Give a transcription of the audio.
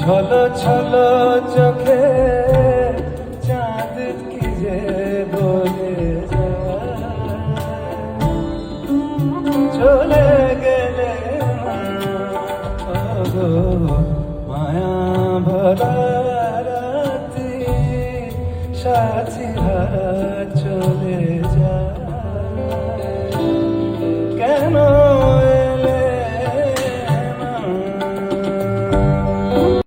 ছলো ছলো চোখে চাঁদ কি যে বলে চলে গেলে মায়া ভরা রাতি সাথী হারা চলে যায় কেন